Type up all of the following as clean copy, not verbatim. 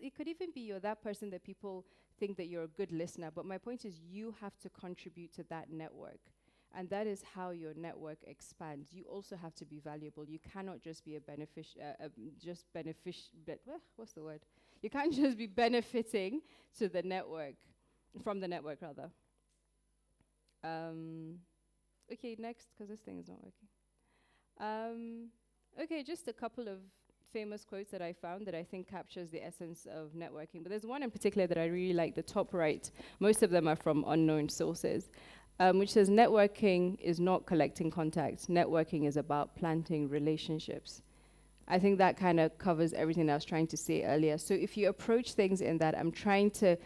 it could even be you're that person that people think that you're a good listener. But my point is, you have to contribute to that network. And that is how your network expands. You also have to be valuable. You cannot just be what's the word? You can't just be benefiting to the network, from the network rather. Okay, next, because this thing is not working. Okay, just a couple of famous quotes that I found that I think captures the essence of networking. But there's one in particular that I really like, the top right. Most of them are from unknown sources, which says, networking is not collecting contacts. Networking is about planting relationships. I think that kind of covers everything I was trying to say earlier. So if you approach things in that, I'm trying to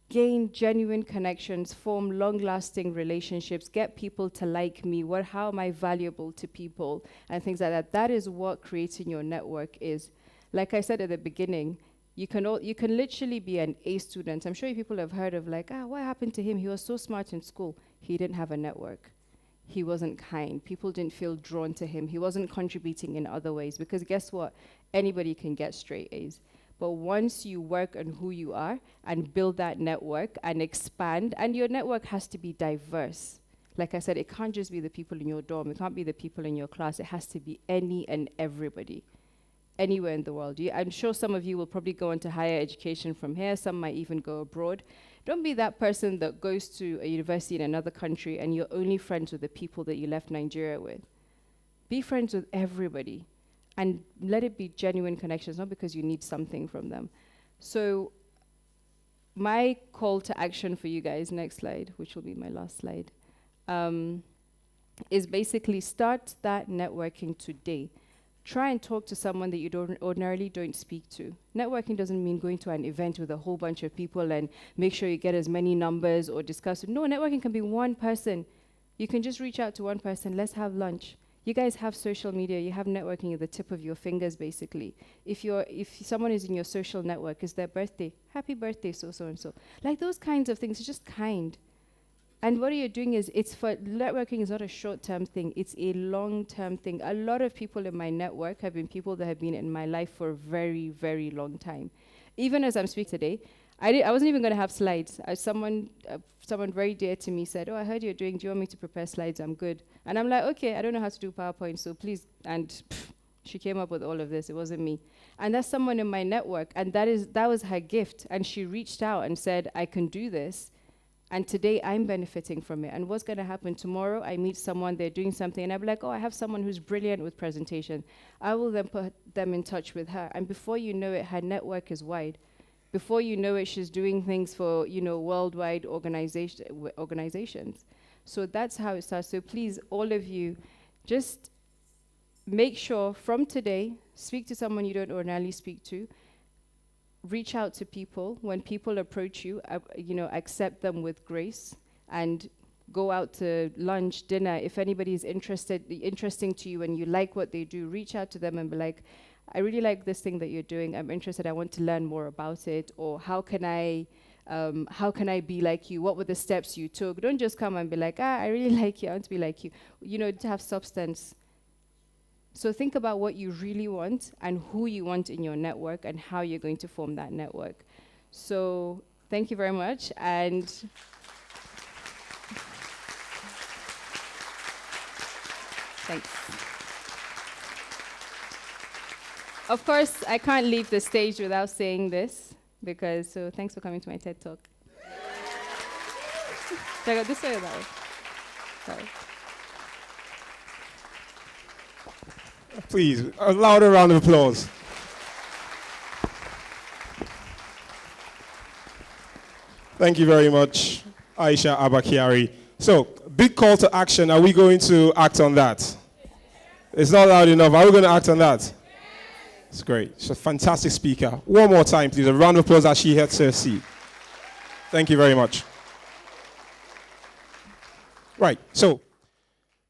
gain genuine connections, form long-lasting relationships, get people to like me, how am I valuable to people, and things like that. That is what creating your network is. Like I said at the beginning, you can literally be an A student. I'm sure you people have heard of what happened to him? He was so smart in school. He didn't have a network. He wasn't kind. People didn't feel drawn to him. He wasn't contributing in other ways, because guess what? Anybody can get straight A's. But once you work on who you are and build that network and expand, and your network has to be diverse. Like I said, it can't just be the people in your dorm. It can't be the people in your class. It has to be any and everybody, anywhere in the world. I'm sure some of you will probably go into higher education from here. Some might even go abroad. Don't be that person that goes to a university in another country and you're only friends with the people that you left Nigeria with. Be friends with everybody. And let it be genuine connections, not because you need something from them. So my call to action for you guys, next slide, which will be my last slide, is basically start that networking today. Try and talk to someone that you ordinarily don't speak to. Networking doesn't mean going to an event with a whole bunch of people and make sure you get as many numbers or discuss. No, networking can be one person. You can just reach out to one person, let's have lunch. You guys have social media, you have networking at the tip of your fingers, basically. If someone is in your social network, it's their birthday, happy birthday, so-and-so. Like those kinds of things, it's just kind. And what you're doing is, networking is not a short-term thing, it's a long-term thing. A lot of people in my network have been people that have been in my life for a very, very long time. Even as I'm speaking today, I wasn't even going to have slides. Someone very dear to me said, I heard do you want me to prepare slides? I'm good. And I'm like, okay, I don't know how to do PowerPoint, so please. And she came up with all of this. It wasn't me. And that's someone in my network, and that was her gift. And she reached out and said, I can do this. And today I'm benefiting from it. And what's going to happen tomorrow? I meet someone, they're doing something, and I'm like, I have someone who's brilliant with presentation. I will then put them in touch with her. And before you know it, her network is wide. Before you know it, she's doing things for, worldwide organizations. So that's how it starts. So please, all of you, just make sure from today, speak to someone you don't ordinarily speak to. Reach out to people. When people approach you, accept them with grace and go out to lunch, dinner. If anybody is interesting to you and you like what they do, reach out to them and be like, I really like this thing that you're doing. I'm interested. I want to learn more about it. Or how can I be like you? What were the steps you took? Don't just come and be like, I really like you. I want to be like you. To have substance. So think about what you really want and who you want in your network and how you're going to form that network. So thank you very much. And thanks. Of course, I can't leave the stage without saying this, so thanks for coming to my TED Talk. Should I go this way or that way? Sorry. Please, a louder round of applause. Thank you very much, Aisha Abakiari. So, big call to action. Are we going to act on that? It's not loud enough. Are we going to act on that? It's great. She's a fantastic speaker. One more time, please. A round of applause as she heads to her seat. Thank you very much. Right, so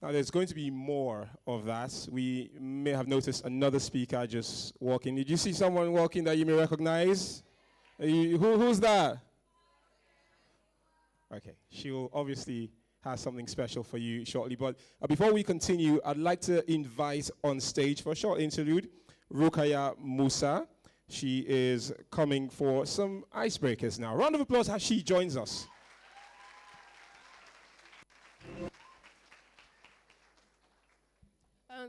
now there's going to be more of that. We may have noticed another speaker just walking. Did you see someone walking that you may recognize? Who's that? Okay, she will obviously have something special for you shortly. But before we continue, I'd like to invite on stage for a short interlude Rukaya Musa. She is coming for some icebreakers now. Round of applause as she joins us.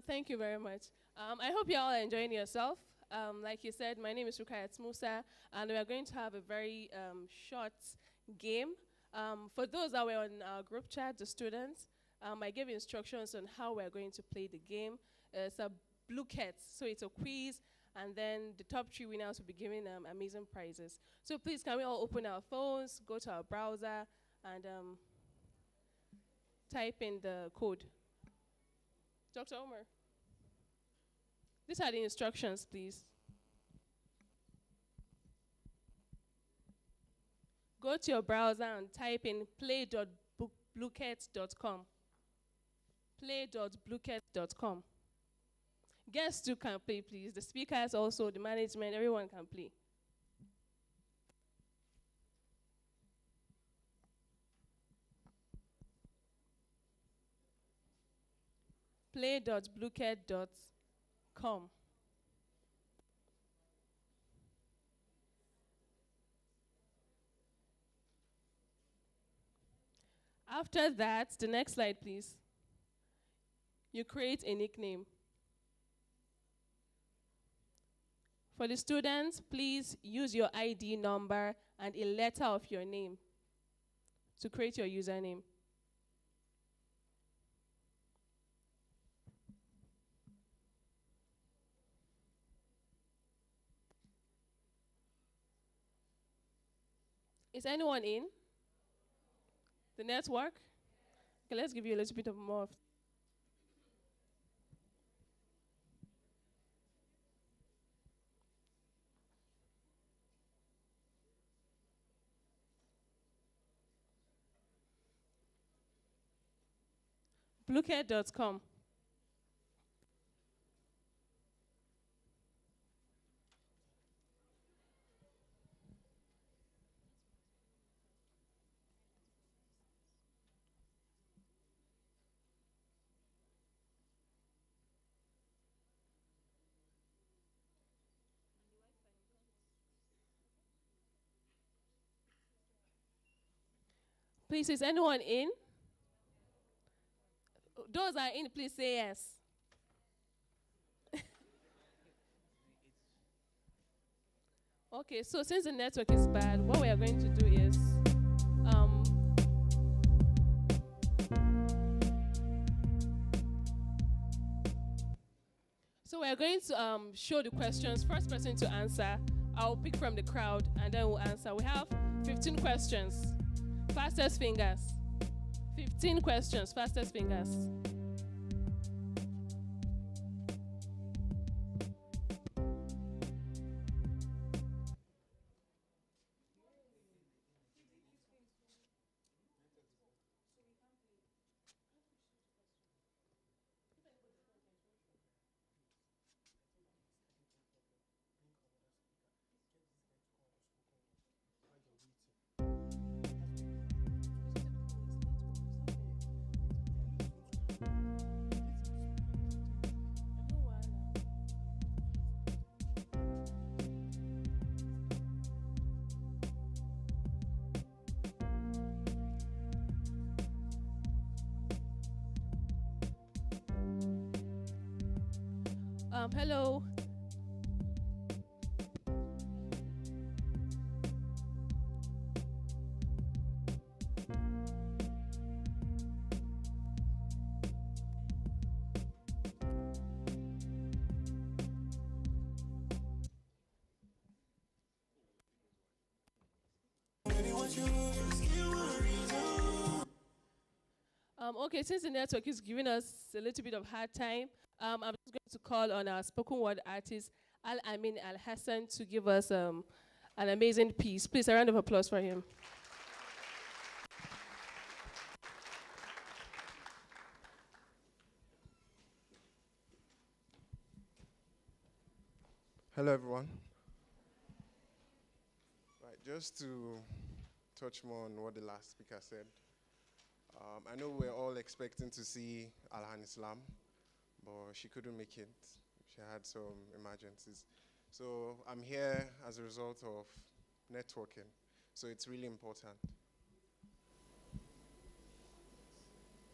Thank you very much. I hope you all are enjoying yourself. Like you said, my name is Rukayat Musa, and we are going to have a very short game. For those that were on our group chat, the students, I gave instructions on how we're going to play the game. It's a blue cat, so it's a quiz, and then the top 3 winners will be given amazing prizes. So please, can we all open our phones, go to our browser, and type in the code. Dr. Omar. These are the instructions, please. Go to your browser and type in play.bluecat.com. Play.bluecat.com. Guests too can play, please. The speakers also, the management, everyone can play. Play.bluecat.com. After that, the next slide, please. You create a nickname. For the students, please use your ID number and a letter of your name to create your username. Is anyone in the network? Okay, let's give you a little bit of more. Bluecat.com. Please, is anyone in? Those are in, please say yes. Okay, so since the network is bad, what we are going to do is so we are going to show the questions. First person to answer, I'll pick from the crowd and then we'll answer. We have 15 questions. Fastest fingers. 15 questions, fastest fingers. Hello. Okay, since the network is giving us a little bit of hard time, I'm just going to call on our spoken word artist, Al-Amin Al-Hassan, to give us an amazing piece. Please, a round of applause for him. Hello, everyone. Right, just to touch more on what the last speaker said. I know we're all expecting to see Alhan Islam, but she couldn't make it. She had some emergencies. So I'm here as a result of networking. So it's really important.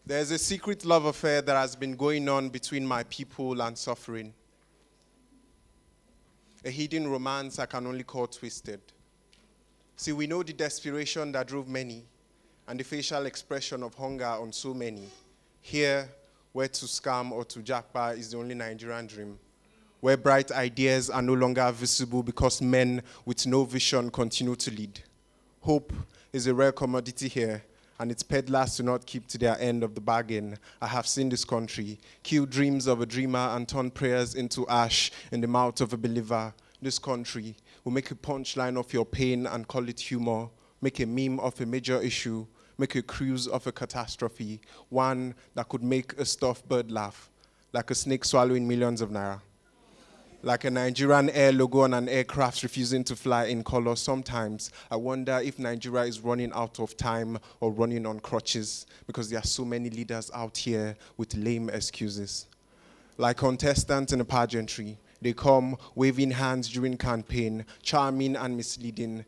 There's a secret love affair that has been going on between my people and suffering. A hidden romance I can only call twisted. See, we know the desperation that drove many and the facial expression of hunger on so many. Here, where to scam or to jackpot is the only Nigerian dream. Where bright ideas are no longer visible because men with no vision continue to lead. Hope is a rare commodity here, and its peddlers do not keep to their end of the bargain. I have seen this country kill dreams of a dreamer and turn prayers into ash in the mouth of a believer. This country will make a punchline of your pain and call it humor, make a meme of a major issue, make a cruise of a catastrophe, one that could make a stuffed bird laugh, like a snake swallowing millions of naira. Like a Nigerian air logo on an aircraft refusing to fly in color. Sometimes I wonder if Nigeria is running out of time or running on crutches because there are so many leaders out here with lame excuses. Like contestants in a pageantry, they come waving hands during campaign, charming and misleading,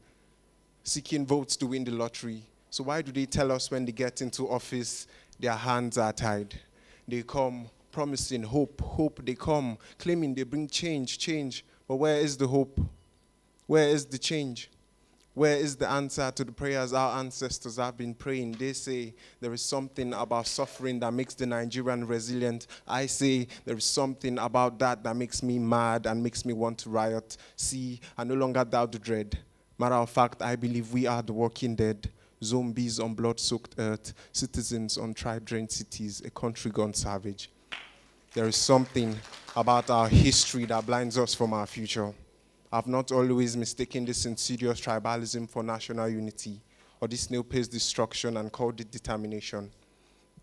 seeking votes to win the lottery. So why do they tell us when they get into office, their hands are tied? They come promising hope, they come, claiming they bring change. But where is the hope? Where is the change? Where is the answer to the prayers our ancestors have been praying? They say there is something about suffering that makes the Nigerian resilient. I say there is something about that makes me mad and makes me want to riot. See, I no longer doubt the dread. Matter of fact, I believe we are the walking dead. Zombies on blood-soaked earth, citizens on tribe-drained cities, a country gone savage. There is something about our history that blinds us from our future. I've not always mistaken this insidious tribalism for national unity, or this snail-paced destruction and called it determination.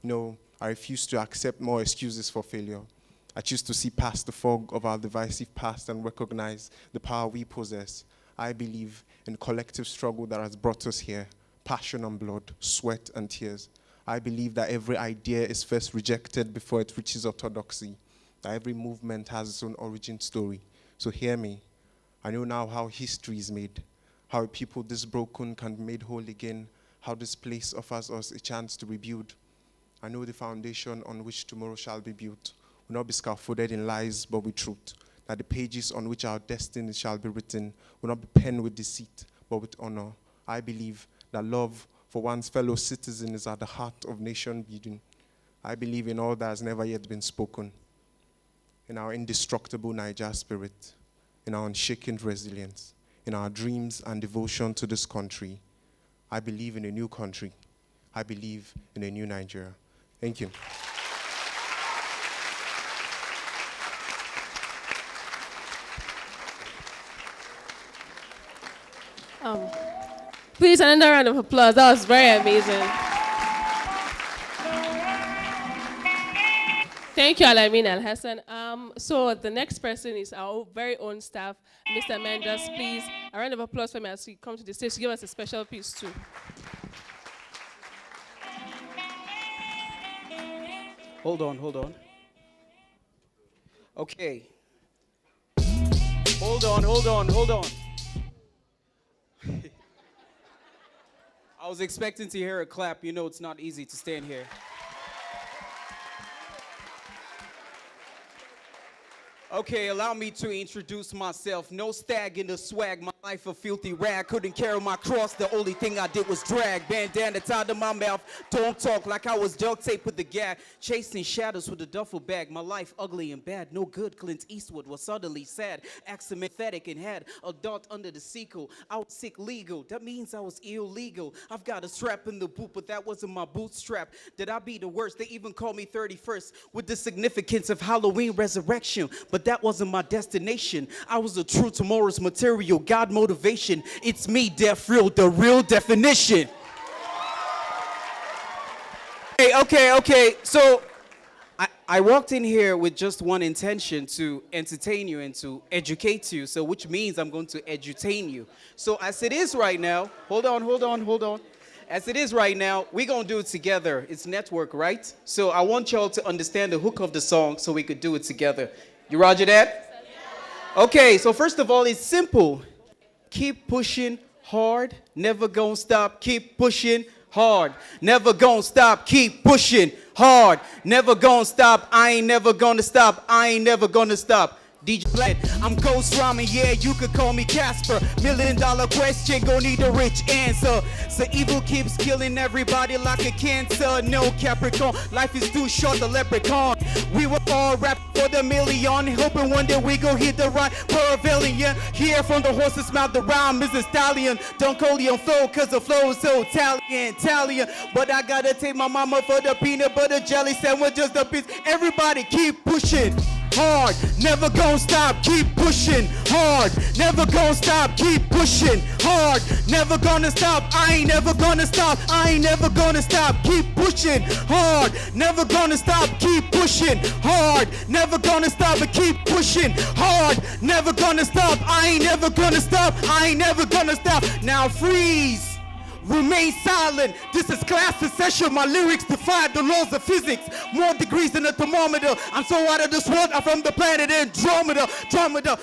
No, I refuse to accept more excuses for failure. I choose to see past the fog of our divisive past and recognize the power we possess. I believe in the collective struggle that has brought us here, passion and blood, sweat and tears. I believe that every idea is first rejected before it reaches orthodoxy, that every movement has its own origin story. So hear me. I know now how history is made, how a people this broken can be made whole again, how this place offers us a chance to rebuild. I know the foundation on which tomorrow shall be built will not be scaffolded in lies but with truth, that the pages on which our destiny shall be written will not be penned with deceit but with honor. I believe that love for one's fellow citizen is at the heart of nation building. I believe in all that has never yet been spoken, in our indestructible Niger spirit, in our unshaken resilience, in our dreams and devotion to this country. I believe in a new country. I believe in a new Nigeria. Thank you. Please, another round of applause. That was very amazing. Thank you, Alamin Al-Hassan. So the next person is our very own staff, Mr. Mendes. Please, a round of applause for him as he comes to the stage to give us a special piece too. Hold on. Okay. Hold on. I was expecting to hear a clap. You know it's not easy to stand here. Okay, allow me to introduce myself. No stag in the swag, my life a filthy rag. Couldn't carry my cross, the only thing I did was drag. Bandana tied to my mouth, don't talk like I was duct tape with the gag. Chasing shadows with a duffel bag, my life ugly and bad. No good, Clint Eastwood was suddenly sad. Axiomatic and had a dart under the sequel. I was sick legal, that means I was illegal. I've got a strap in the boot, but that wasn't my bootstrap. Did I be the worst? They even called me 31st with the significance of Halloween resurrection. But that wasn't my destination. I was a true tomorrow's material, God motivation. It's me, Def Real, the real definition. Okay. So I walked in here with just one intention, to entertain you and to educate you. So which means I'm going to edutain you. So as it is right now, hold on. As it is right now, we're going to do it together. It's network, right? So I want y'all to understand the hook of the song so we could do it together. You roger that? Okay, so first of all, it's simple. Keep pushing hard, never gonna stop. Keep pushing hard, never gonna stop. Keep pushing hard, never gonna stop. I ain't never gonna stop. I ain't never gonna stop. DJ Black, I'm Ghost Ramen, yeah, you could call me Casper. $1,000,000 question, gon' need a rich answer. So evil keeps killing everybody like a cancer. No Capricorn, life is too short, the leprechaun. We were all rap for the million, hoping one day we go hit the right pavilion. Hear from the horse's mouth, the rhyme is a stallion. Don't call you on flow, cause the flow is so Italian. But I gotta take my mama for the peanut butter jelly sandwich, just a piece. Everybody keep pushing hard, never gonna stop, keep pushing hard, never gonna stop, keep pushing hard, never gonna stop, I ain't never gonna stop, I ain't never gonna stop, keep pushing hard, never gonna stop, keep pushing hard, never gonna stop, but keep pushing hard, never gonna stop, I ain't never gonna stop, I ain't never gonna stop. Now freeze. Remain silent. This is class session. My lyrics defy the laws of physics. More degrees than a thermometer. I'm so out of this world. I'm from the planet Andromeda.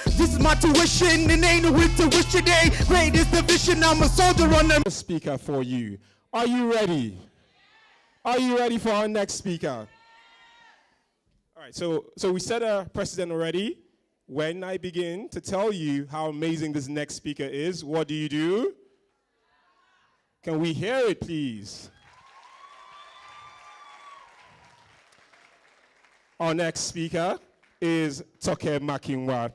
This is my tuition. It ain't no intuition. Day. Greatest division. I'm a soldier on the Speaker for you. Are you ready? Are you ready for our next speaker? All right, so we set a precedent already. When I begin to tell you how amazing this next speaker is, what do? Can we hear it, please? Our next speaker is Toke Makinwa.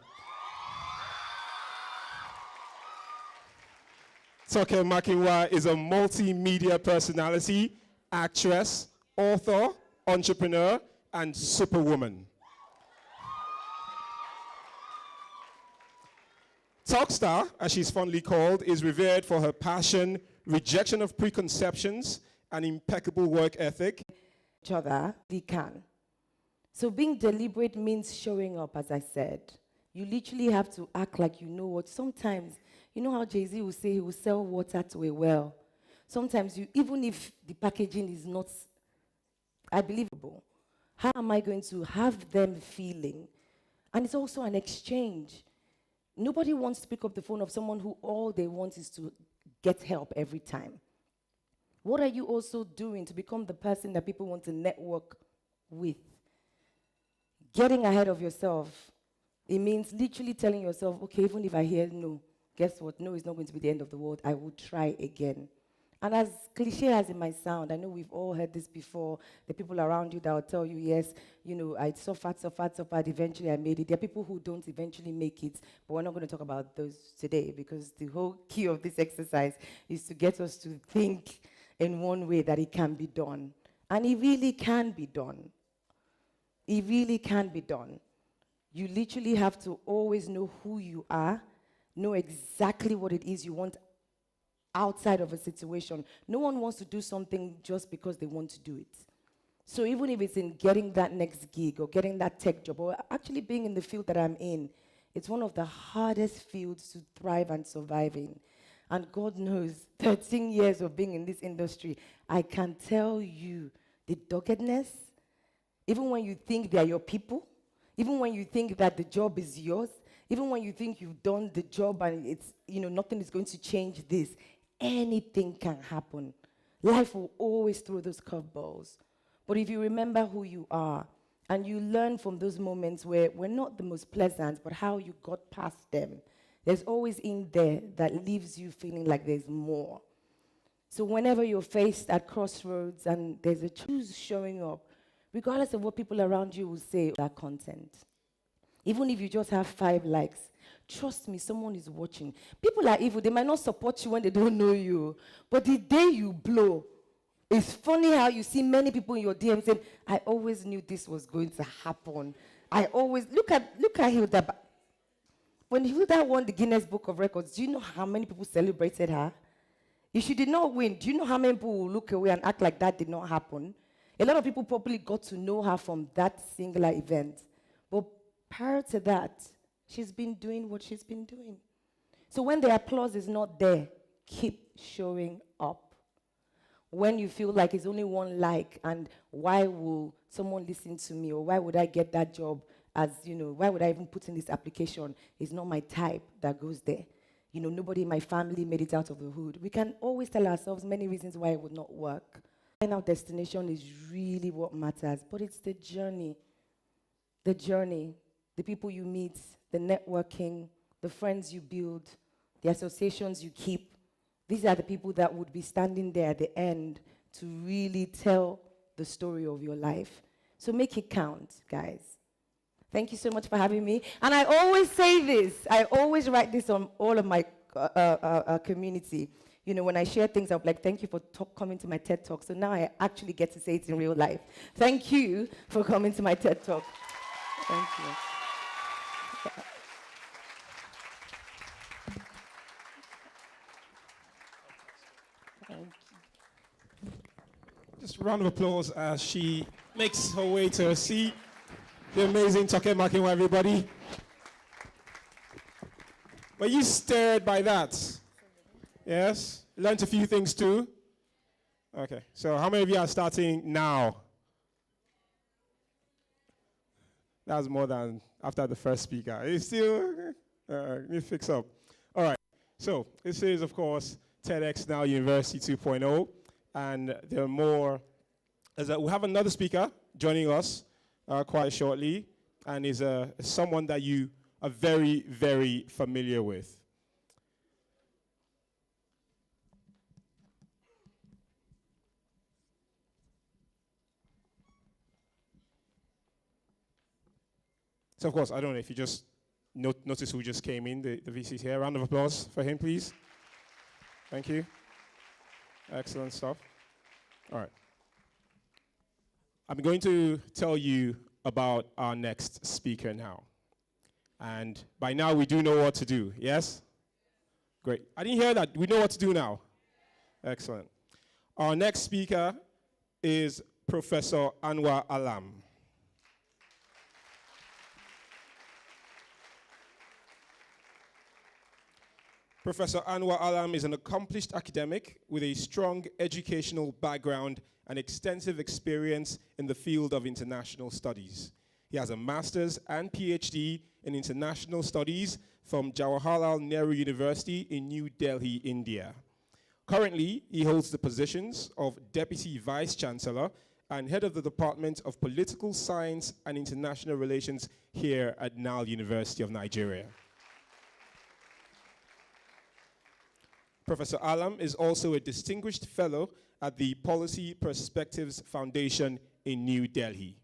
Toke Makinwa is a multimedia personality, actress, author, entrepreneur, and superwoman. Talkstar, as she's fondly called, is revered for her passion, rejection of preconceptions, and impeccable work ethic. Each other, they can. So being deliberate means showing up, as I said. You literally have to act like you know what. Sometimes, you know how Jay-Z will say he will sell water to a well. Sometimes, even if the packaging is not, I believe, how am I going to have them feeling? And it's also an exchange. Nobody wants to pick up the phone of someone who all they want is to get help every time. What are you also doing to become the person that people want to network with? Getting ahead of yourself. It means literally telling yourself, okay, even if I hear no, guess what? No is not going to be the end of the world. I will try again. And as cliche as it might sound, I know we've all heard this before, the people around you that will tell you, yes, you know, I suffered, eventually I made it. There are people who don't eventually make it, but we're not going to talk about those today because the whole key of this exercise is to get us to think in one way that it can be done. And it really can be done. It really can be done. You literally have to always know who you are, know exactly what it is you want outside of a situation. No one wants to do something just because they want to do it. So even if it's in getting that next gig or getting that tech job or actually being in the field that I'm in, it's one of the hardest fields to thrive and survive in. And God knows, 13 years of being in this industry, I can tell you the doggedness, even when you think they're your people, even when you think that the job is yours, even when you think you've done the job and it's, you know, nothing is going to change this, anything can happen. Life will always throw those curveballs. But if you remember who you are, and you learn from those moments where we're not the most pleasant, but how you got past them, there's always in there that leaves you feeling like there's more. So whenever you're faced at crossroads and there's a truth showing up, regardless of what people around you will say, that content. Even if you just have 5 likes, trust me, someone is watching. People are evil. They might not support you when they don't know you. But the day you blow, it's funny how you see many people in your DM saying, I always knew this was going to happen. I always, look at Hilda. When Hilda won the Guinness Book of Records, do you know how many people celebrated her? If she did not win, do you know how many people will look away and act like that did not happen? A lot of people probably got to know her from that singular event. But prior to that, she's been doing what she's been doing. So when the applause is not there, keep showing up. When you feel like it's only one like, and why will someone listen to me, or why would I get that job? as, why would I even put in this application? It's not my type that goes there. Nobody in my family made it out of the hood. We can always tell ourselves many reasons why it would not work. Final destination is really what matters, but it's the journey. The journey, the people you meet, the networking, the friends you build, the associations you keep. These are the people that would be standing there at the end to really tell the story of your life. So make it count, guys. Thank you so much for having me. And I always say this, I always write this on all of my community. When I share things, I'm like, thank you for coming to my TED Talk. So now I actually get to say it in real life. Thank you for coming to my TED Talk. Thank you. Thank you. Just a round of applause as she makes her way to her seat. The amazing Toke Makinwa, everybody. Were you stirred by that? Yes? Learned a few things too? Okay, so how many of you are starting now? That's more than after the first speaker. It's still, let me fix up. All right, so this is, of course, TEDx Now University 2.0, and there are more. We have another speaker joining us quite shortly, and is someone that you are very, very familiar with. So, of course, I don't know if you just notice who just came in, the VC's here. Round of applause for him, please. Thank you. Excellent stuff. All right. I'm going to tell you about our next speaker now. And by now, we do know what to do, yes? Great. I didn't hear that. We know what to do now. Excellent. Our next speaker is Professor Anwar Alam. Professor Anwar Alam is an accomplished academic with a strong educational background and extensive experience in the field of international studies. He has a master's and PhD in international studies from Jawaharlal Nehru University in New Delhi, India. Currently, he holds the positions of Deputy Vice Chancellor and Head of the Department of Political Science and International Relations here at NILE University of Nigeria. Professor Alam is also a distinguished fellow at the Policy Perspectives Foundation in New Delhi.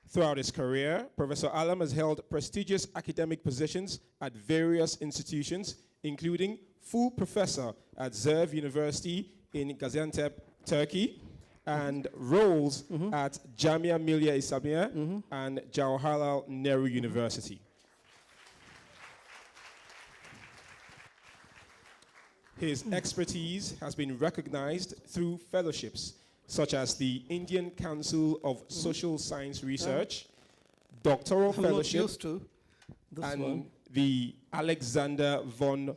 Throughout his career, Professor Alam has held prestigious academic positions at various institutions, including full professor at Zerv University in Gaziantep, Turkey, and roles at Jamia Millia Islamia and Jawaharlal Nehru University. His expertise has been recognized through fellowships such as the Indian Council of Social Science Research, doctoral fellowship, and the Alexander von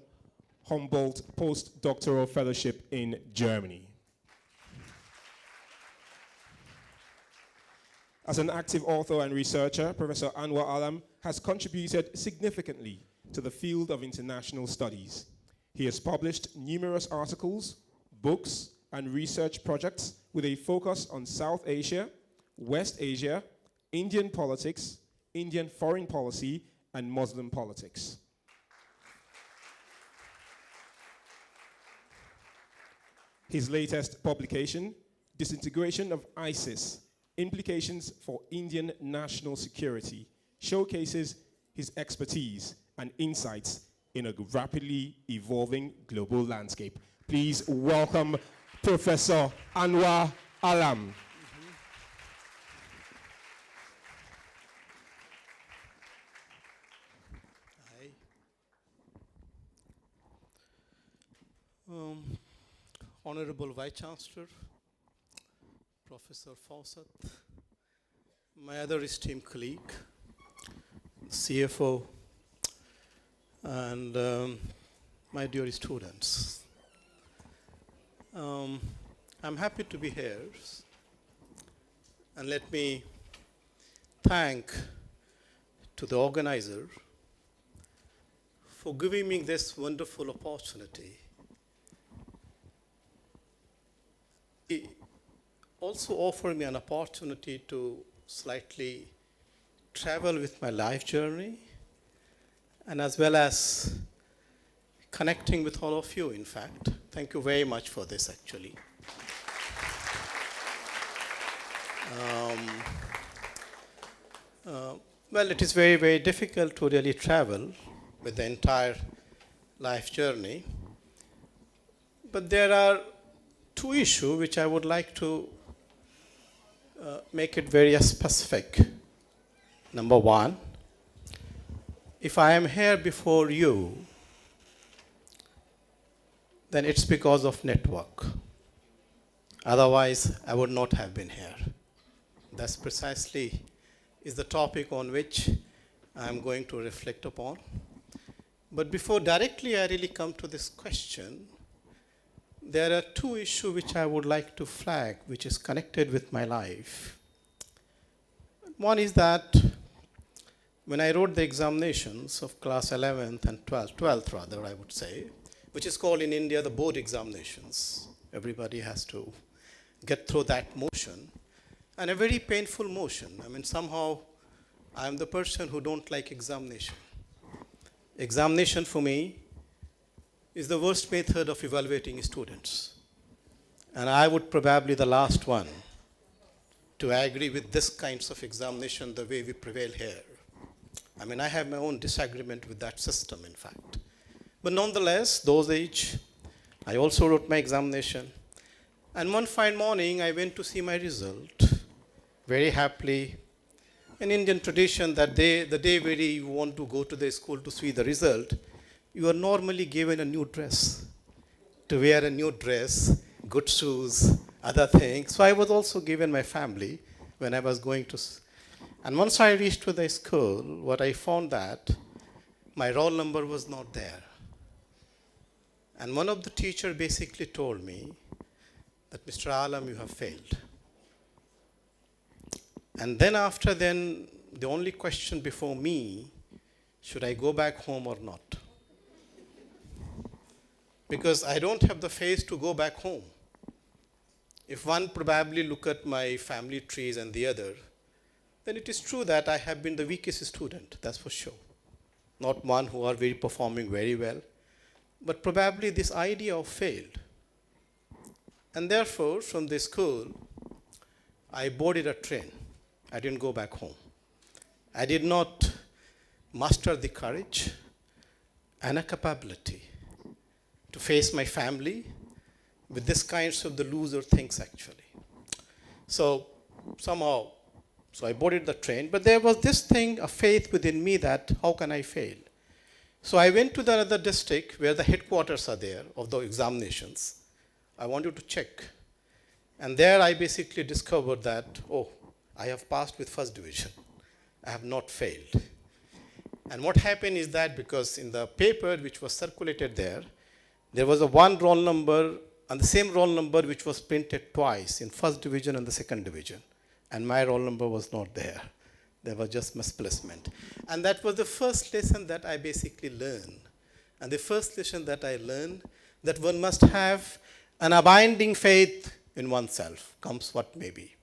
Humboldt postdoctoral fellowship in Germany. As an active author and researcher, Professor Anwar Alam has contributed significantly to the field of international studies. He has published numerous articles, books, and research projects with a focus on South Asia, West Asia, Indian politics, Indian foreign policy, and Muslim politics. His latest publication, Disintegration of ISIS, Implications for Indian National Security, showcases his expertise and insights in a rapidly evolving global landscape. Please welcome Professor Anwar Alam. Hi. Honorable Vice Chancellor, Professor Fawcett, my other esteemed colleague, CFO, and my dear students. I'm happy to be here And let me thank to the organizer for giving me this wonderful opportunity. He also offered me an opportunity to slightly travel with my life journey, and as well as connecting with all of you, in fact. Thank you very much for this, actually. Well, it is very, very difficult to really travel with the entire life journey. But there are two issues which I would like to make it very specific. Number one, if I am here before you, then it's because of network. Otherwise, I would not have been here. That's precisely is the topic on which I'm going to reflect upon. But before directly I really come to this question, there are two issues which I would like to flag, which is connected with my life. One is that when I wrote the examinations of class 11th and 12th rather, I would say, which is called in India the board examinations. Everybody has to get through that motion. And a very painful motion. I mean, somehow, I'm the person who don't like examination. Examination for me is the worst method of evaluating students. And I would probably the last one to agree with this kinds of examination the way we prevail here. I mean, I have my own disagreement with that system, in fact. But nonetheless, those age, I also wrote my examination. And one fine morning, I went to see my result. Very happily, an Indian tradition that the day where you want to go to the school to see the result, you are normally given a new dress. To wear a new dress, good shoes, other things. So I was also given my family when I was going to. And once I reached to the school, what I found that my roll number was not there. And one of the teachers basically told me that, Mr. Alam, you have failed. And then after then, the only question before me, should I go back home or not? Because I don't have the faith to go back home. If one probably look at my family trees and the other, then it is true that I have been the weakest student, that's for sure. Not one who are very performing very well, but probably this idea of failed. And therefore, from the school, I boarded a train. I didn't go back home. I did not muster the courage and a capability to face my family with this kinds of the loser things, actually. So somehow, I boarded the train, but there was this thing, a faith within me that how can I fail? So I went to the other district where the headquarters are there of the examinations. I wanted to check. And there I basically discovered that, oh, I have passed with first division. I have not failed. And what happened is that because in the paper which was circulated there was a one roll number and the same roll number which was printed twice in first division and the second division. And my roll number was not there. There was just misplacement. And that was the first lesson that I basically learned. And the first lesson that I learned that one must have an abiding faith in oneself, comes what may be.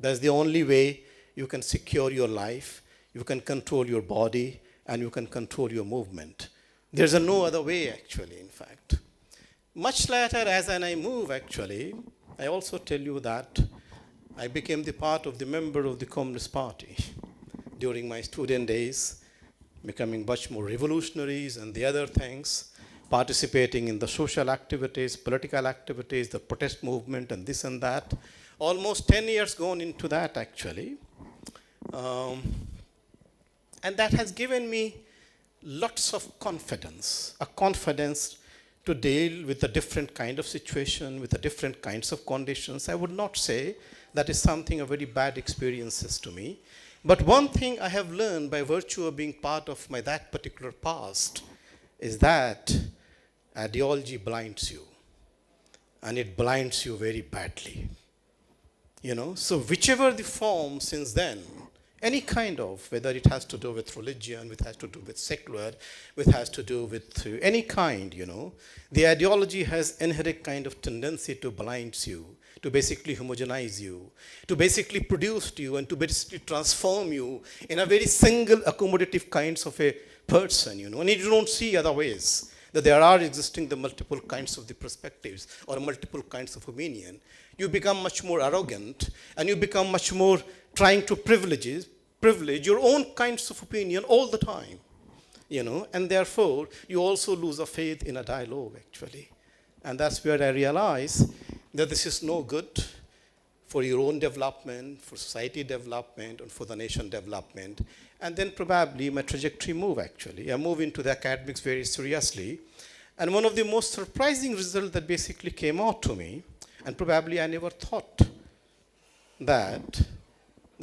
That's the only way you can secure your life, you can control your body, and you can control your movement. There's no other way, actually, in fact. Much later, as I move, actually, I also tell you that I became the part of the member of the Communist Party during my student days, becoming much more revolutionaries and the other things, participating in the social activities, political activities, the protest movement, and this and that. Almost 10 years gone into that, actually. And that has given me lots of confidence, a confidence to deal with a different kind of situation, with the different kinds of conditions. I would not say that is something a very bad experiences to me. But one thing I have learned by virtue of being part of that particular past is that ideology blinds you. And it blinds you very badly. So whichever the form since then, any kind of, whether it has to do with religion, it has to do with secular, it has to do with any kind, the ideology has inherent kind of tendency to blind you, to basically homogenize you, to basically produce you, and to basically transform you in a very single accommodative kinds of a person, and you don't see other ways, that there are existing the multiple kinds of the perspectives or multiple kinds of opinion. You become much more arrogant, and you become much more trying to privilege your own kinds of opinion all the time, and therefore you also lose a faith in a dialogue actually. And that's where I realize that this is no good for your own development, for society development, and for the nation development. And then probably my trajectory move actually. I move into the academics very seriously. And one of the most surprising results that basically came out to me, and probably I never thought that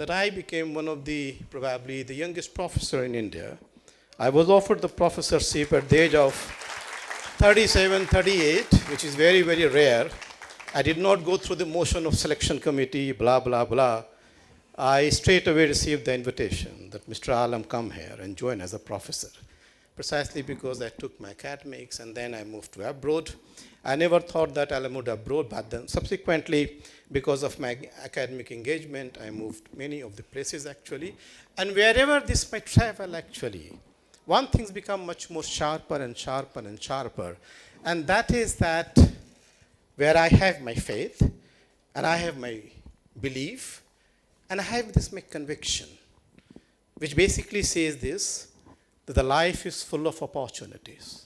I became one of probably the youngest professor in India. I was offered the professorship at the age of 37, 38, which is very, very rare. I did not go through the motion of selection committee, blah, blah, blah. I straight away received the invitation that Mr. Alam, come here and join as a professor. Precisely because I took my academics and then I moved to abroad. I never thought that I'll move abroad, but then subsequently, because of my academic engagement, I moved many of the places actually. And wherever this might travel actually, one thing's become much more sharper and sharper and sharper. And that is that where I have my faith, and I have my belief, and I have this my conviction, which basically says this, that the life is full of opportunities.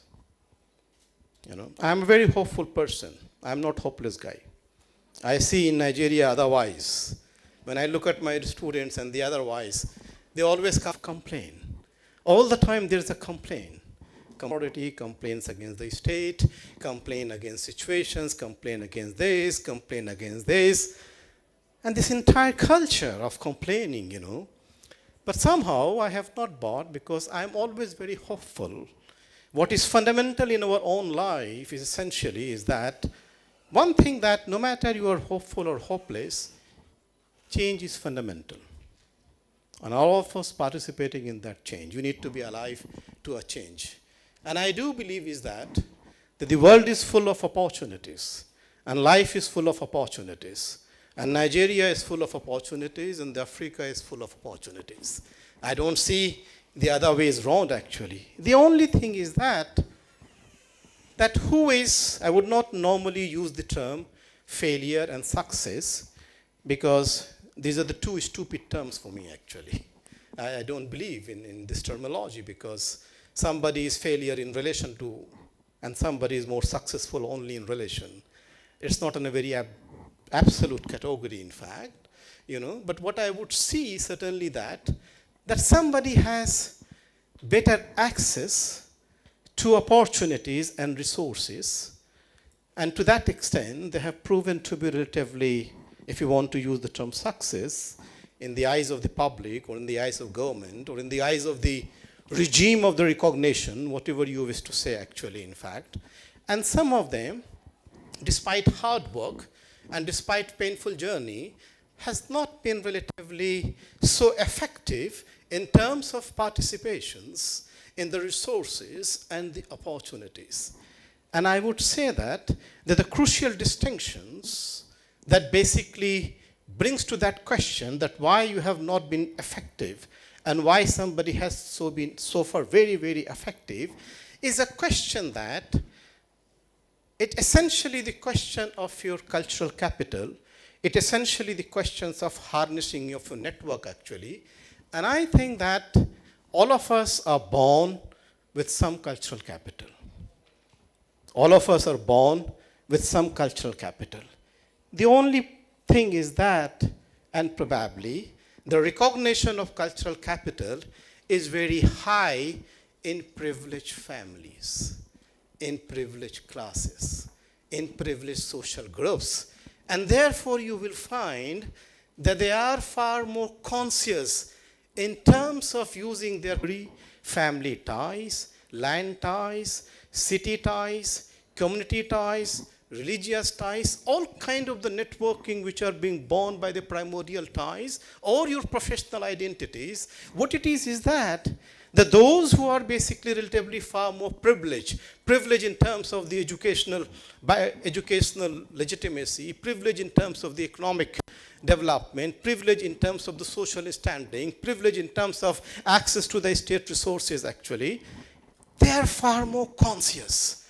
I'm a very hopeful person. I'm not a hopeless guy. I see in Nigeria otherwise. When I look at my students and the otherwise, they always complain. All the time there's a complaint. Commodity complains against the state, complain against situations, complain against this, complain against this. And this entire culture of complaining, But somehow I have not bought, because I'm always very hopeful. What is fundamental in our own life is essentially is that one thing, that no matter you are hopeful or hopeless, change is fundamental. And all of us participating in that change. You need to be alive to a change. And I do believe is that the world is full of opportunities, and life is full of opportunities. And Nigeria is full of opportunities, and Africa is full of opportunities. I don't see the other ways round actually. The only thing is that who is, I would not normally use the term failure and success, because these are the two stupid terms for me actually. I don't believe in this terminology, because somebody is failure in relation to, and somebody is more successful only in relation. It's not in a very absolute category, in fact, But what I would see certainly that somebody has better access to opportunities and resources, and to that extent, they have proven to be relatively, if you want to use the term success, in the eyes of the public, or in the eyes of government, or in the eyes of the regime of the recognition, whatever you wish to say actually, in fact. And some of them, despite hard work and despite painful journey, has not been relatively so effective in terms of participations in the resources and the opportunities. And I would say that the crucial distinctions that basically brings to that question, that why you have not been effective and why somebody has been so far very, very effective, is a question that it essentially the question of your cultural capital. It essentially the questions of harnessing of your network actually. And I think that all of us are born with some cultural capital. All of us are born with some cultural capital. The only thing is that, and probably, the recognition of cultural capital is very high in privileged families, in privileged classes, in privileged social groups. And therefore, you will find that they are far more conscious in terms of using their family ties, land ties, city ties, community ties, religious ties, all kind of the networking which are being born by the primordial ties, or your professional identities. What it is that those who are basically relatively far more privileged in terms of the educational legitimacy, privilege in terms of the economic development, privilege in terms of the social standing, privilege in terms of access to the state resources actually, they are far more conscious.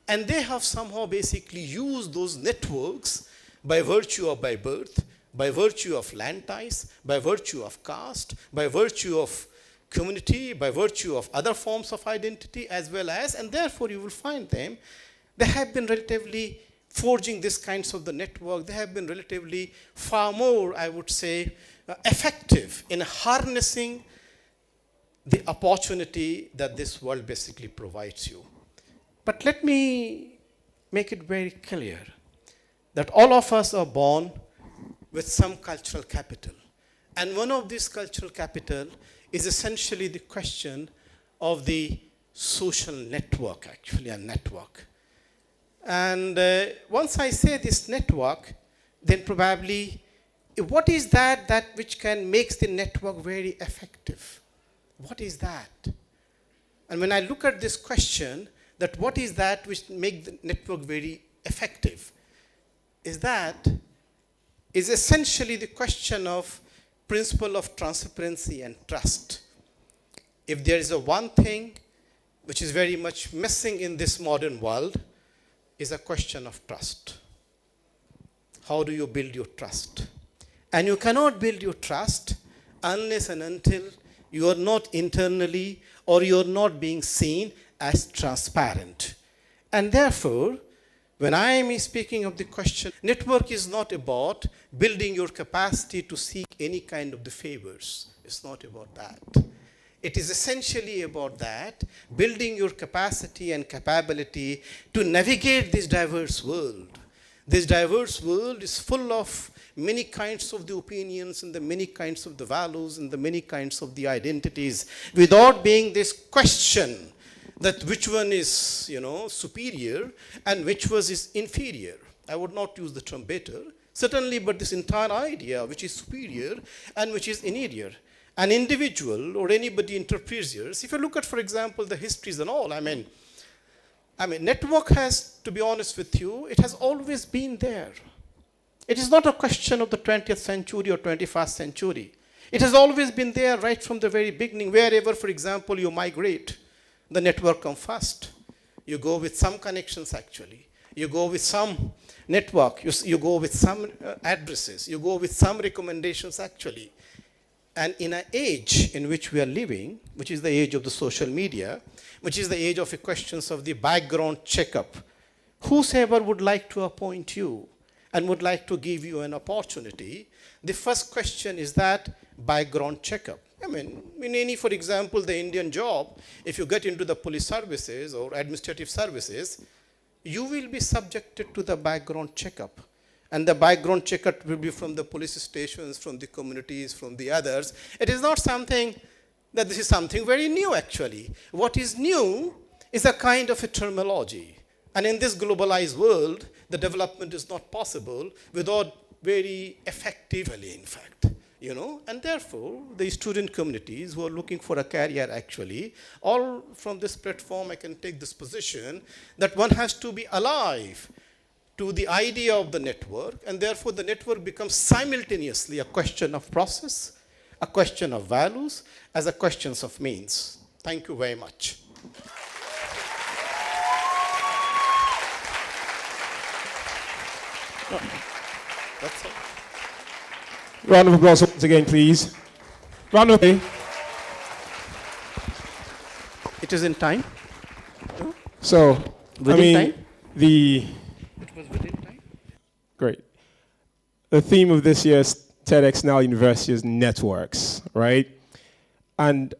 And they have somehow basically used those networks by virtue of by birth, by virtue of land ties, by virtue of caste, by virtue of community, by virtue of other forms of identity as well as, and therefore you will find them, they have been relatively forging these kinds of the network. They have been relatively far more, I would say, effective in harnessing the opportunity that this world basically provides you. But let me make it very clear that all of us are born with some cultural capital. And one of these cultural capital is essentially the question of the social network, actually, a network. And once I say this network, then probably, what is that which can make the network very effective? What is that? And when I look at this question, that what is that which makes the network very effective, is essentially the question of principle of transparency and trust. If there is a one thing which is very much missing in this modern world, is a question of trust. How do you build your trust? And you cannot build your trust unless and until you are not internally or you are not being seen as transparent. And therefore, when I am speaking of the question, network is not about building your capacity to seek any kind of the favors. It's not about that. It is essentially about that, building your capacity and capability to navigate this diverse world. This diverse world is full of many kinds of the opinions and the many kinds of the values and the many kinds of the identities, without being this question that which one is, superior and which was is inferior. I would not use the term better, certainly, but this entire idea which is superior and which is inferior. An individual or anybody interprets, if you look at, for example, the histories and all, I mean, network has, to be honest with you, it has always been there. It is not a question of the 20th century or 21st century. It has always been there right from the very beginning. Wherever, for example, you migrate, the network comes first. You go with some connections actually. You go with some network. You go with some addresses. You go with some recommendations actually. And in an age in which we are living, which is the age of the social media, which is the age of the questions of the background checkup, whosoever would like to appoint you and would like to give you an opportunity, the first question is that background checkup. In any, for example, the Indian job, if you get into the police services or administrative services, you will be subjected to the background checkup. And the background checkup will be from the police stations, from the communities, from the others. It is not something that this is something very new actually. What is new is a kind of a terminology. And in this globalized world, the development is not possible without very effectively, in fact. And therefore, the student communities who are looking for a career actually, all from this platform I can take this position that one has to be alive to the idea of the network, and therefore the network becomes simultaneously a question of process, a question of values, as a question of means. Thank you very much. That's all. Round of applause once again, please. Round of applause. It is in time. So, Within time? It was within time. Great. The theme of this year's TEDxNileUniversity is networks, right? And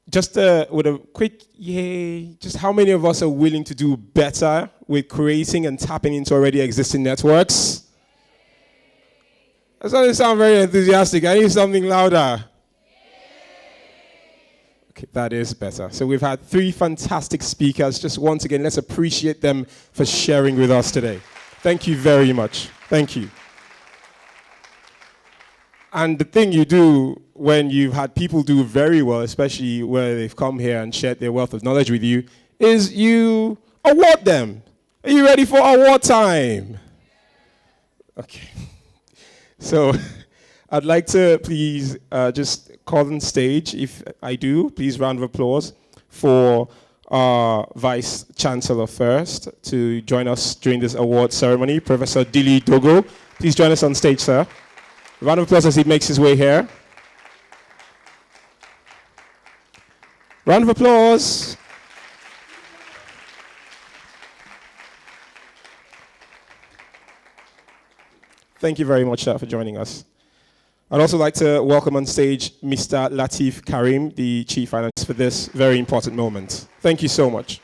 just with a quick yay, just how many of us are willing to do better with creating and tapping into already existing networks? That doesn't sound very enthusiastic. I need something louder. Okay, that is better. So we've had 3 fantastic speakers. Just once again, let's appreciate them for sharing with us today. Thank you very much. Thank you. And the thing you do when you've had people do very well, especially where they've come here and shared their wealth of knowledge with you, is you award them. Are you ready for award time? Okay. So I'd like to please just call on stage, if I do, please round of applause for our Vice Chancellor first to join us during this award ceremony, Professor Dili Dogo. Please join us on stage, sir. Round of applause as he makes his way here. Round of applause. Thank you very much, sir, for joining us. I'd also like to welcome on stage Mr. Latif Karim, the Chief Finance, for this very important moment. Thank you so much.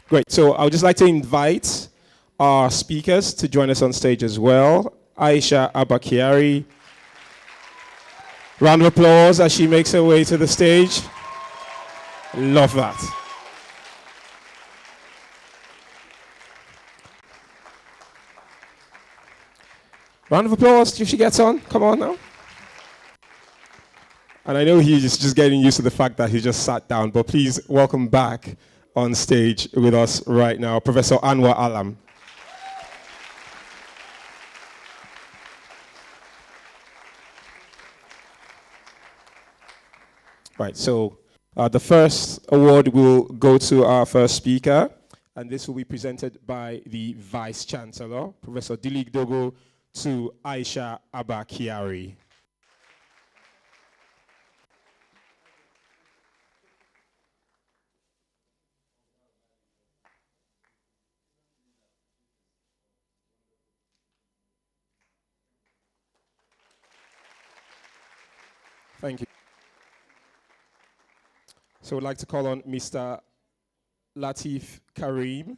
Great, so I would just like to invite our speakers to join us on stage as well. Aisha Abakiari. Round of applause as she makes her way to the stage. Love that. Round of applause if she gets on. Come on now. And I know he's just getting used to the fact that he just sat down, but please welcome back on stage with us right now, Professor Anwar Alam. Right, so the first award will go to our first speaker, and this will be presented by the Vice Chancellor, Professor Dili Dogo, to Aisha Abakiari. Thank you. So I'd like to call on Mr. Latif Karim.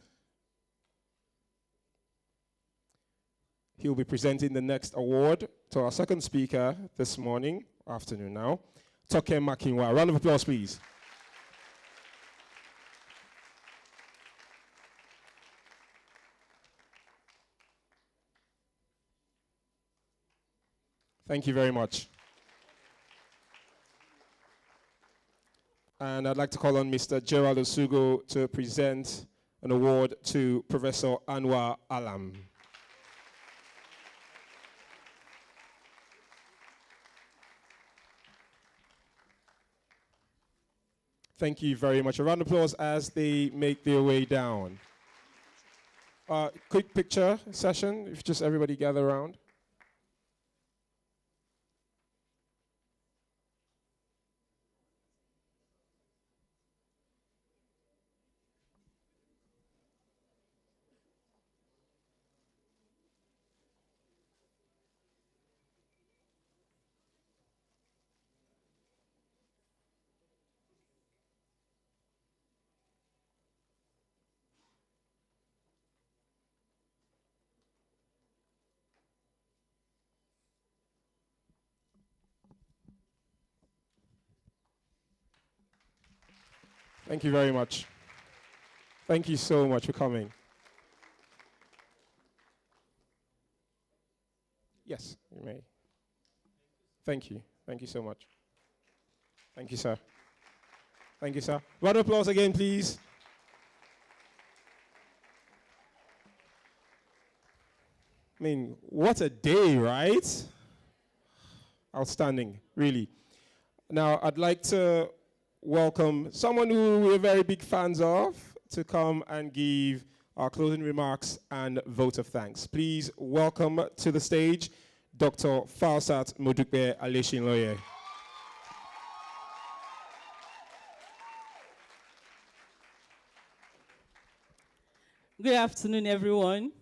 He'll be presenting the next award to our second speaker this afternoon now, Toke Makinwa. Round of applause, please. Thank you very much. And I'd like to call on Mr. Gerald Osugo to present an award to Professor Anwar Alam. Thank you very much. A round of applause as they make their way down. Quick picture session, if just everybody gather around. Thank you very much. Thank you so much for coming. Yes, you may. Thank you. Thank you so much. Thank you, sir. Thank you, sir. Round of applause again, please. I mean, what a day, right? Outstanding, really. Now, I'd like to welcome someone who we're very big fans of to come and give our closing remarks and vote of thanks. Please welcome to the stage Dr. Falsat Modukbe Aleshinloye. Good afternoon, everyone.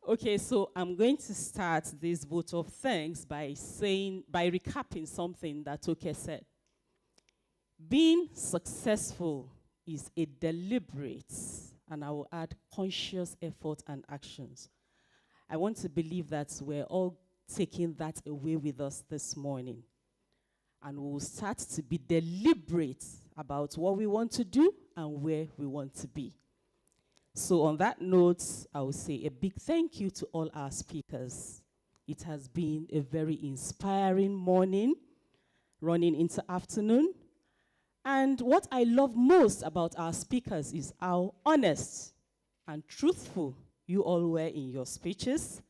Okay, so I'm going to start this vote of thanks by recapping something that Toke said. Being successful is a deliberate, and I will add conscious effort and actions. I want to believe that we're all taking that away with us this morning. And we'll start to be deliberate about what we want to do and where we want to be. So on that note, I will say a big thank you to all our speakers. It has been a very inspiring morning, running into afternoon. And what I love most about our speakers is how honest and truthful you all were in your speeches,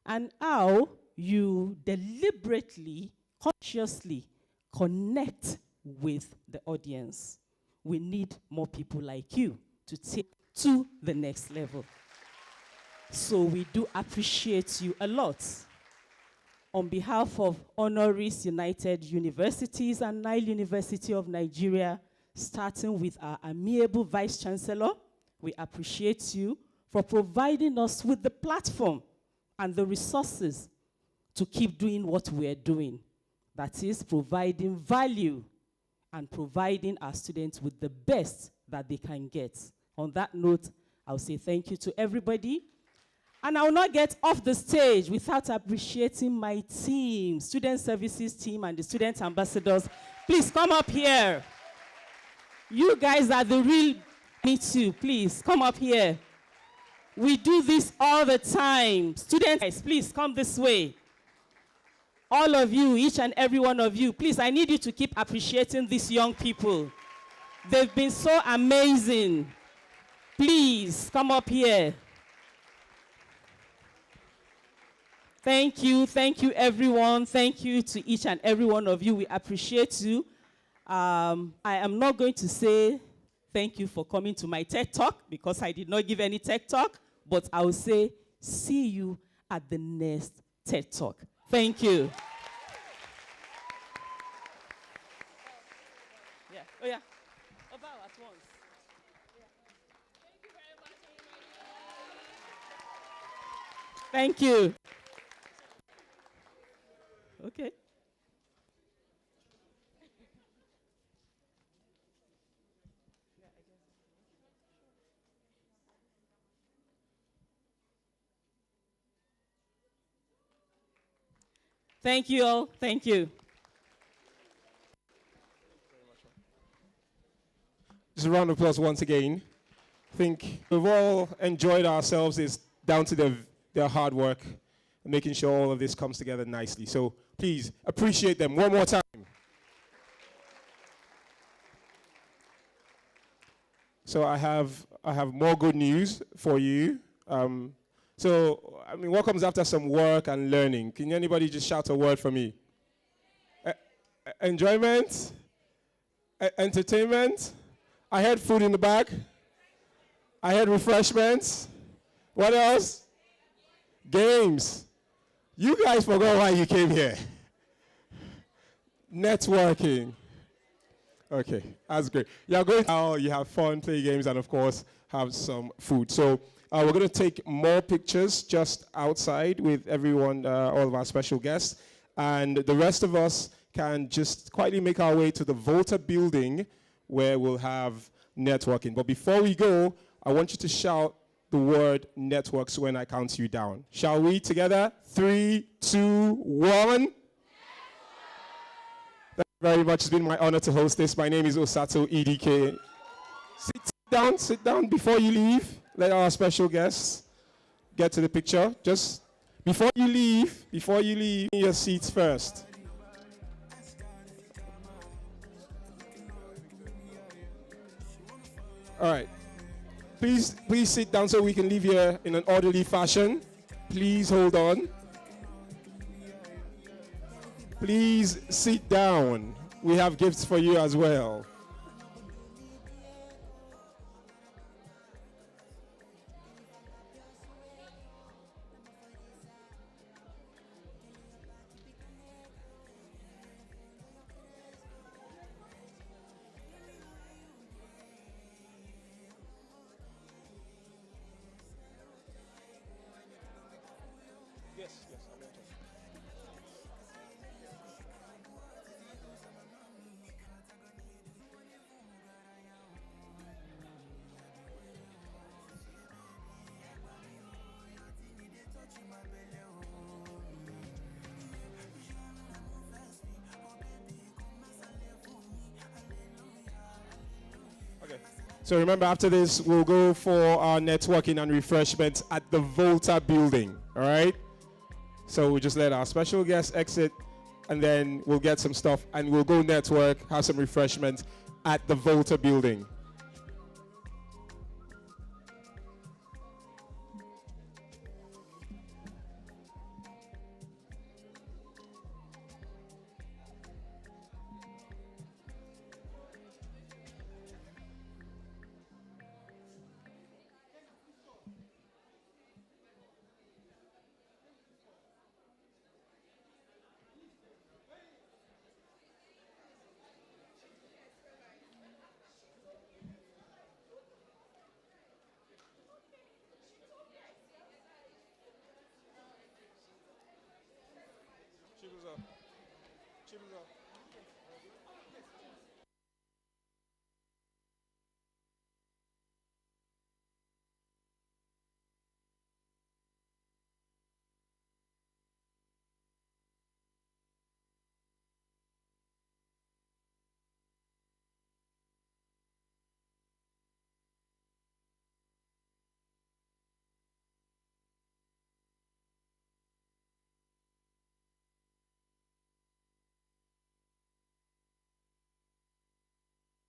and how you deliberately, consciously connect with the audience. We need more people like you to take to the next level. So we do appreciate you a lot. On behalf of Honoris United Universities and Nile University of Nigeria, starting with our amiable Vice Chancellor, we appreciate you for providing us with the platform and the resources to keep doing what we're doing. That is, providing value and providing our students with the best that they can get. On that note, I'll say thank you to everybody. And I will not get off the stage without appreciating my team, student services team and the student ambassadors. Please come up here. You guys are the real me too. Please come up here. We do this all the time. Students, please come this way. All of you, each and every one of you, please, I need you to keep appreciating these young people. They've been so amazing. Please come up here. Thank you everyone. Thank you to each and every one of you. We appreciate you. I am not going to say thank you for coming to my TED Talk because I did not give any TED Talk, but I will say see you at the next TED Talk. Thank you. Yeah. Oh yeah. About at once. Thank you. Okay. Thank you all. Thank you. Just a round of applause once again. I think we've all enjoyed ourselves. It's down to their hard work and making sure all of this comes together nicely. So please appreciate them one more time. So I have more good news for you. What comes after some work and learning? Can anybody just shout a word for me? Enjoyment? Entertainment? I heard food in the back. I heard refreshments. What else? Games. You guys forgot why you came here. Networking. Okay, that's great. You're going out, you have fun, play games, and of course, have some food. So we're going to take more pictures just outside with everyone, all of our special guests. And the rest of us can just quietly make our way to the Volta building where we'll have networking. But before we go, I want you to shout the word networks when I count you down. Shall we together? 3, 2, 1. Thank you very much. It's been my honor to host this. My name is Osato EDK. Sit down before you leave. Let our special guests get to the picture. Just before you leave, your seats first. All right. Please sit down so we can leave here in an orderly fashion. Please hold on. Please sit down. We have gifts for you as well. So remember, after this, we'll go for our networking and refreshments at the Volta building, all right? So we'll just let our special guest exit, and then we'll get some stuff, and we'll go network, have some refreshments at the Volta building.